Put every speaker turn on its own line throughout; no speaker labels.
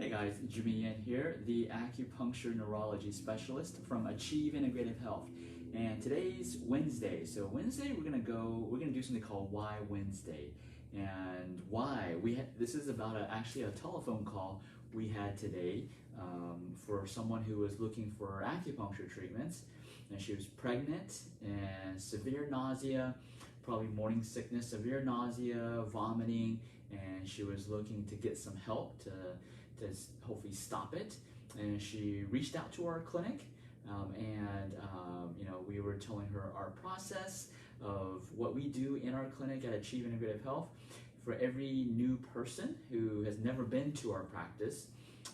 Hey guys, Jimmy Yen here, the acupuncture neurology specialist from Achieve Integrative Health. And today's Wednesday. So Wednesday we're gonna do something called Why Wednesday. And why? This is about actually a telephone call we had today for someone who was looking for acupuncture treatments. And she was pregnant and severe nausea, probably morning sickness, severe nausea, vomiting, and she was looking to get some help to hopefully stop it. And she reached out to our clinic, we were telling her our process of what we do in our clinic at Achieve Integrative Health. For every new person who has never been to our practice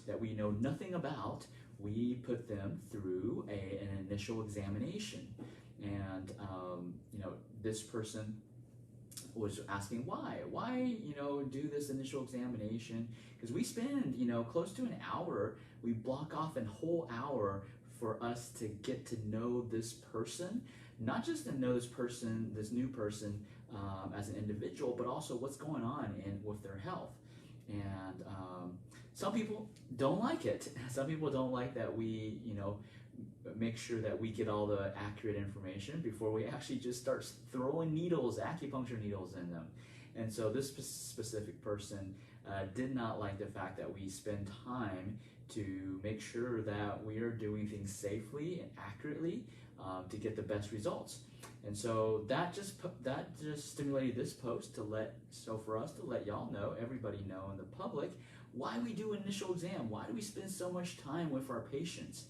that we know nothing about, we put them through an initial examination. And this person was asking why do this initial examination, because we spend close to an hour. We block off a whole hour for us to get to know this person, not just to know this new person as an individual, but also what's going on with their health. And some people don't like it. Some people don't like that we make sure that we get all the accurate information before we actually just start throwing acupuncture needles in them. And so this specific person did not like the fact that we spend time to make sure that we are doing things safely and accurately to get the best results. And so that just stimulated this post for us to let y'all know, everybody know in the public, why we do initial exam. Why do we spend so much time with our patients?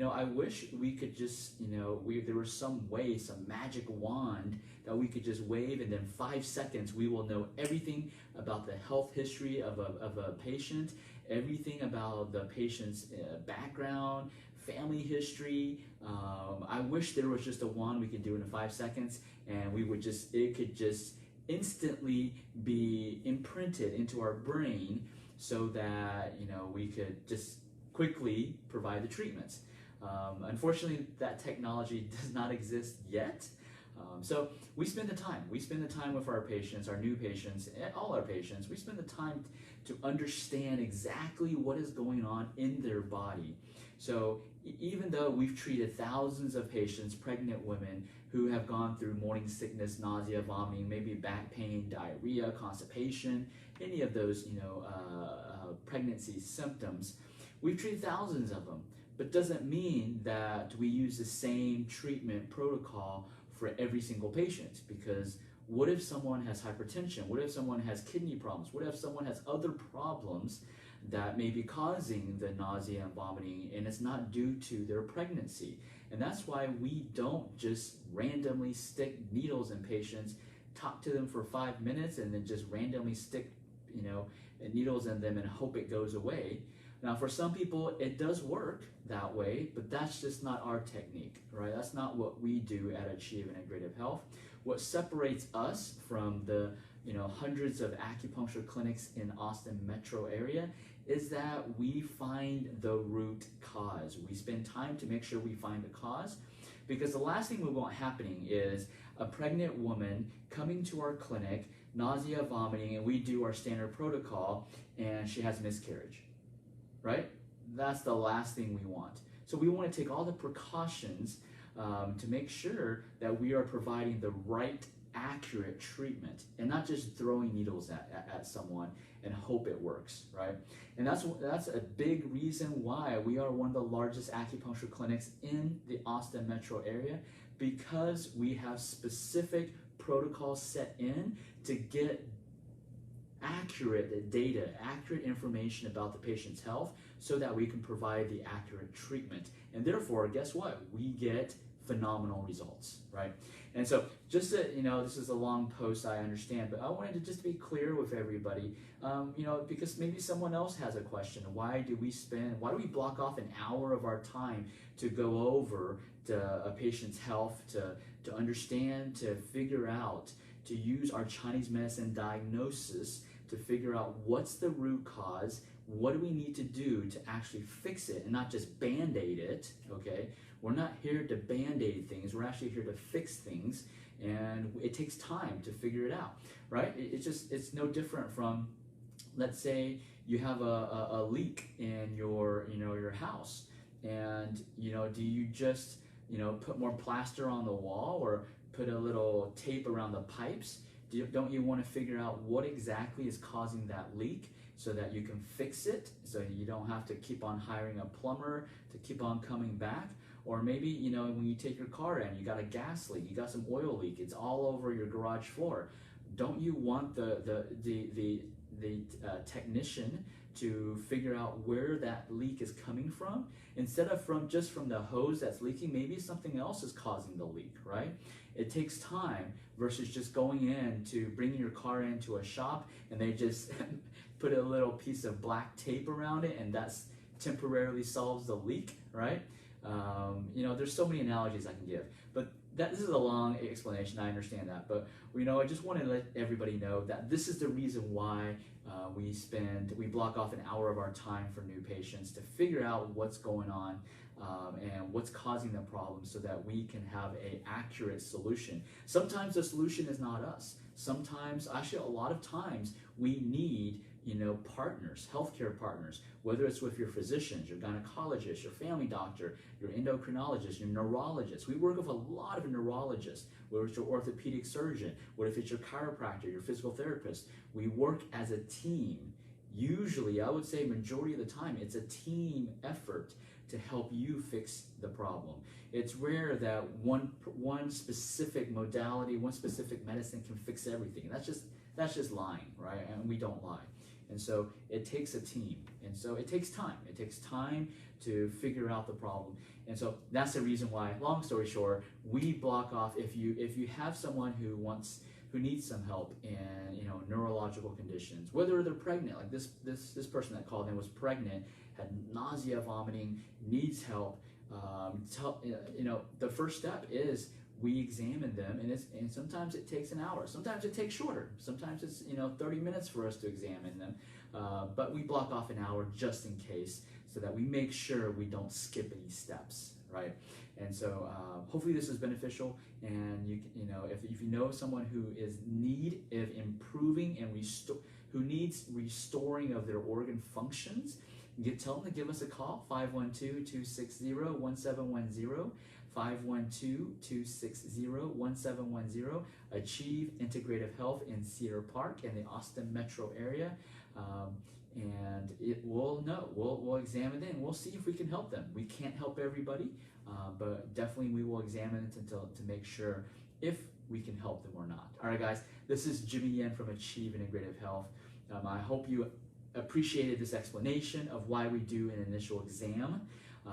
I wish we could just, there was some way, some magic wand that we could just wave, and in 5 seconds we will know everything about the health history of a patient, everything about the patient's background, family history. I wish there was just a wand we could do in 5 seconds, and it could just instantly be imprinted into our brain so that, we could just quickly provide the treatments. Unfortunately, that technology does not exist yet. So we spend the time with our patients, our new patients, and all our patients. We spend the time to understand exactly what is going on in their body. So even though we've treated thousands of patients, pregnant women who have gone through morning sickness, nausea, vomiting, maybe back pain, diarrhea, constipation, any of those pregnancy symptoms, we've treated thousands of them, but doesn't mean that we use the same treatment protocol for every single patient. Because what if someone has hypertension? What if someone has kidney problems? What if someone has other problems that may be causing the nausea and vomiting, and it's not due to their pregnancy? And that's why we don't just randomly stick needles in patients, talk to them for 5 minutes, and then just randomly stick needles in them and hope it goes away. Now, for some people, it does work that way, but that's just not our technique, right? That's not what we do at Achieve Integrative Health. What separates us from the hundreds of acupuncture clinics in Austin metro area is that we find the root cause. We spend time to make sure we find the cause, because the last thing we want happening is a pregnant woman coming to our clinic, nausea, vomiting, and we do our standard protocol, and she has miscarriage. Right? That's the last thing we want. So we want to take all the precautions to make sure that we are providing the right, accurate treatment, and not just throwing needles at someone and hope it works, right? And that's a big reason why we are one of the largest acupuncture clinics in the Austin metro area, because we have specific protocols set in to get accurate data, accurate information about the patient's health, so that we can provide the accurate treatment. And therefore, guess what? We get phenomenal results, right? And so just this is a long post, I understand, but I wanted to just be clear with everybody, because maybe someone else has a question. Why do we block off an hour of our time to go over a patient's health, to understand, to figure out, to use our Chinese medicine diagnosis to figure out what's the root cause, what do we need to do to actually fix it, and not just band-aid it, okay? We're not here to band-aid things, we're actually here to fix things, and it takes time to figure it out, right? It's no different from, let's say, you have a leak in your house, and do you just put more plaster on the wall or put a little tape around the pipes? Don't you want to figure out what exactly is causing that leak so that you can fix it, so you don't have to keep on hiring a plumber to keep on coming back? Or maybe when you take your car in, you got a gas leak, you got some oil leak, it's all over your garage floor. Don't you want the technician to figure out where that leak is coming from, instead of just from the hose that's leaking? Maybe something else is causing the leak, right? It takes time versus just going in to bringing your car into a shop and they just put a little piece of black tape around it and that's temporarily solves the leak, right? There's so many analogies I can give, but this is a long explanation, I understand that, but I just want to let everybody know that this is the reason why we block off an hour of our time for new patients to figure out what's going on and what's causing the problem, so that we can have an accurate solution. Sometimes the solution is not us. Sometimes, actually a lot of times, we need partners, healthcare partners, whether it's with your physicians, your gynecologist, your family doctor, your endocrinologist, your neurologist. We work with a lot of neurologists, whether it's your orthopedic surgeon, whether if it's your chiropractor, your physical therapist. We work as a team. Usually, I would say majority of the time, it's a team effort to help you fix the problem. It's rare that one specific modality, one specific medicine can fix everything. That's just lying, right? And we don't lie. And so it takes a team. And so it takes time. It takes time to figure out the problem. And so that's the reason why, long story short, we block off, if you have someone who needs some help in neurological conditions, whether they're pregnant, like this person that called in was pregnant, had nausea, vomiting, needs help. The first step is we examine them, and sometimes it takes an hour, sometimes it takes shorter, sometimes it's 30 minutes for us to examine them, but we block off an hour just in case, so that we make sure we don't skip any steps, right? And so hopefully this is beneficial, and if you know someone who is need of improving and who needs restoring of their organ functions, tell them to give us a call, 512-260-1710, 512-260-1710. Achieve Integrative Health in Cedar Park in the Austin metro area, and we'll examine it and we'll see if we can help them. We can't help everybody, but definitely we will examine it to make sure if we can help them or not. All right, guys, this is Jimmy Yen from Achieve Integrative Health. I hope you appreciated this explanation of why we do an initial exam,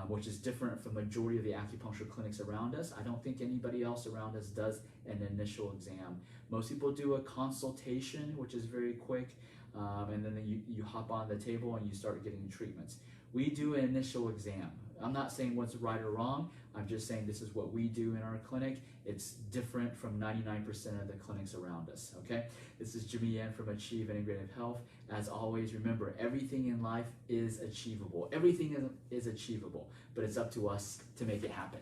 which is different from majority of the acupuncture clinics around us. I don't think anybody else around us does an initial exam. Most people do a consultation, which is very quick, and then you hop on the table and you start getting treatments. We do an initial exam. I'm not saying what's right or wrong. I'm just saying this is what we do in our clinic. It's different from 99% of the clinics around us, okay? This is Jimmy Yen from Achieve Integrative Health. As always, remember, everything in life is achievable. Everything is achievable, but it's up to us to make it happen.